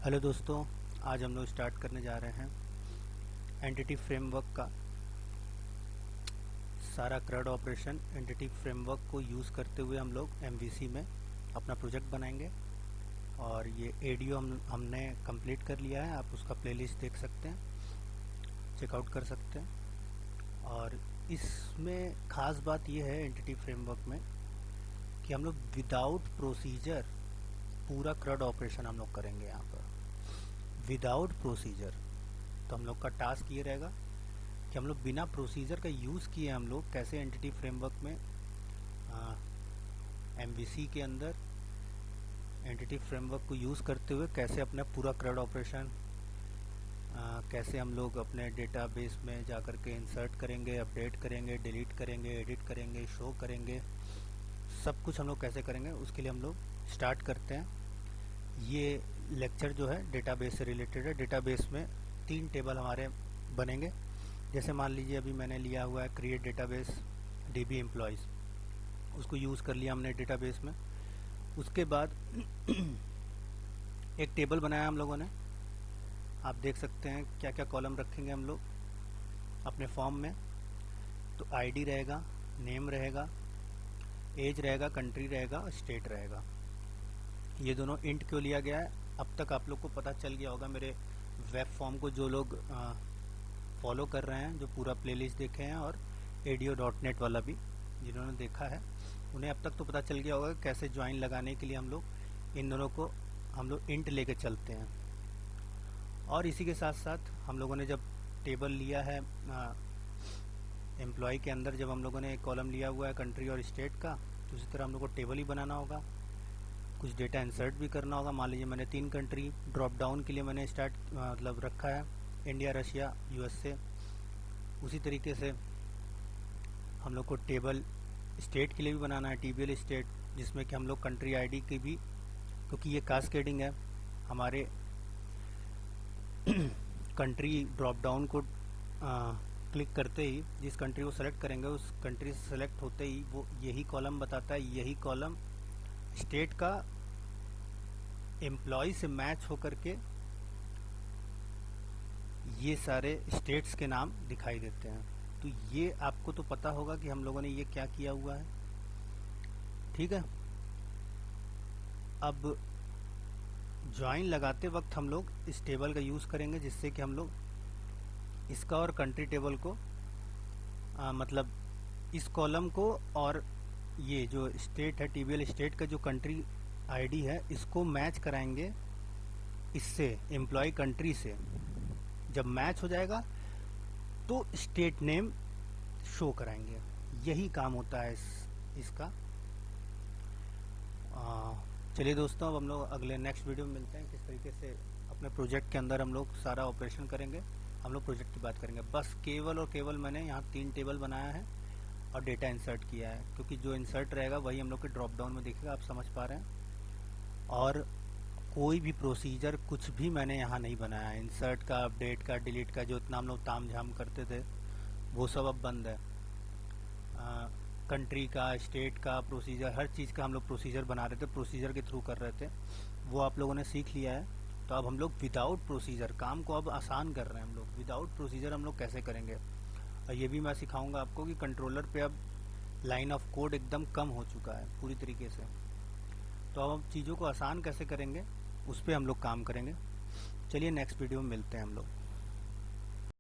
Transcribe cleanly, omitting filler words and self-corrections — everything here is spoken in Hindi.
हेलो दोस्तों, आज हम लोग स्टार्ट करने जा रहे हैं एंटिटी फ्रेमवर्क का सारा CRUD ऑपरेशन। एंटिटी फ्रेमवर्क को यूज़ करते हुए हम लोग MVC में अपना प्रोजेक्ट बनाएंगे। और ये एडियो हमने कंप्लीट कर लिया है, आप उसका प्लेलिस्ट देख सकते हैं, चेकआउट कर सकते हैं। और इसमें ख़ास बात ये है एंटिटी फ्रेमवर्क में कि हम लोग विदाउट प्रोसीजर पूरा CRUD ऑपरेशन हम लोग करेंगे यहाँ पर विदाउट प्रोसीजर। तो हम लोग का टास्क ये रहेगा कि हम लोग बिना प्रोसीजर का यूज़ किए हम लोग कैसे एंटिटी फ्रेमवर्क में MVC के अंदर एंटिटी फ्रेमवर्क को यूज़ करते हुए कैसे अपना पूरा CRUD ऑपरेशन कैसे हम लोग अपने डेटाबेस में जा कर के इंसर्ट करेंगे, अपडेट करेंगे, डिलीट करेंगे, एडिट करेंगे, शो करेंगे, सब कुछ हम लोग कैसे करेंगे उसके लिए हम लोग स्टार्ट करते हैं। ये लेक्चर जो है डेटाबेस से रिलेटेड है। डेटाबेस में 3 टेबल हमारे बनेंगे। जैसे मान लीजिए अभी मैंने लिया हुआ है क्रिएट डेटाबेस DB एम्प्लॉयज़, उसको यूज़ कर लिया हमने डेटाबेस में। उसके बाद एक टेबल बनाया हम लोगों ने, आप देख सकते हैं क्या क्या कॉलम रखेंगे हम लोग अपने फॉर्म में। तो ID रहेगा, नेम रहेगा, एज रहेगा, कंट्री रहेगा, स्टेट रहेगा। ये दोनों इंट क्यों लिया गया है अब तक आप लोग को पता चल गया होगा। मेरे वेब फॉर्म को जो लोग फॉलो कर रहे हैं, जो पूरा प्लेलिस्ट देखे हैं, और ADO.NET वाला भी जिन्होंने देखा है, उन्हें अब तक तो पता चल गया होगा कैसे ज्वाइन लगाने के लिए हम लोग इन दोनों को हम लोग इंट लेके चलते हैं। और इसी के साथ साथ हम लोगों ने जब टेबल लिया है एम्प्लॉय के अंदर, जब हम लोगों ने एक कॉलम लिया हुआ है कंट्री और स्टेट का, तो उसी तरह हम लोग को टेबल ही बनाना होगा, कुछ डेटा इंसर्ट भी करना होगा। मान लीजिए मैंने 3 कंट्री ड्रॉप डाउन के लिए मैंने मतलब रखा है, इंडिया, रशिया, USA। उसी तरीके से हम लोग को टेबल स्टेट के लिए भी बनाना है, TBL स्टेट, जिसमें कि हम लोग कंट्री ID की भी, क्योंकि ये कास्केडिंग है, हमारे कंट्री ड्रॉप डाउन को क्लिक करते ही जिस कंट्री को सेलेक्ट करेंगे उस कंट्री से सेलेक्ट होते ही वो यही कॉलम बताता है, यही कॉलम स्टेट का एम्प्लॉय से मैच होकर के ये सारे स्टेट्स के नाम दिखाई देते हैं। तो ये आपको तो पता होगा कि हम लोगों ने ये क्या किया हुआ है, ठीक है। अब ज्वाइन लगाते वक्त हम लोग इस टेबल का यूज़ करेंगे, जिससे कि हम लोग इसका और कंट्री टेबल को मतलब इस कॉलम को और ये जो स्टेट है TBL स्टेट का जो कंट्री ID है, इसको मैच कराएंगे इससे, एम्प्लॉय कंट्री से। जब मैच हो जाएगा तो स्टेट नेम शो कराएंगे। यही काम होता है इसका। चलिए दोस्तों, अब हम लोग अगले नेक्स्ट वीडियो में मिलते हैं, किस तरीके से अपने प्रोजेक्ट के अंदर हम लोग सारा ऑपरेशन करेंगे। हम लोग प्रोजेक्ट की बात करेंगे। बस केवल और केवल मैंने यहाँ 3 टेबल बनाया है और डेटा इंसर्ट किया है, क्योंकि जो इंसर्ट रहेगा वही हम लोग के ड्रॉप डाउन में दिखेगा, आप समझ पा रहे हैं। और कोई भी प्रोसीजर कुछ भी मैंने यहाँ नहीं बनाया। इंसर्ट का, अपडेट का, डिलीट का, जो इतना हम लोग ताम झाम करते थे वो सब अब बंद है। कंट्री का, स्टेट का प्रोसीजर, हर चीज़ का हम लोग प्रोसीजर बना रहे थे, प्रोसीजर के थ्रू कर रहे थे, वो आप लोगों ने सीख लिया है। तो अब हम लोग विदाउट प्रोसीजर काम को अब आसान कर रहे हैं। हम लोग विदाउट प्रोसीजर हम लोग कैसे करेंगे, और ये भी मैं सिखाऊंगा आपको कि कंट्रोलर पे अब लाइन ऑफ कोड एकदम कम हो चुका है पूरी तरीके से। तो अब हम चीज़ों को आसान कैसे करेंगे उस पर हम लोग काम करेंगे। चलिए नेक्स्ट वीडियो में मिलते हैं हम लोग।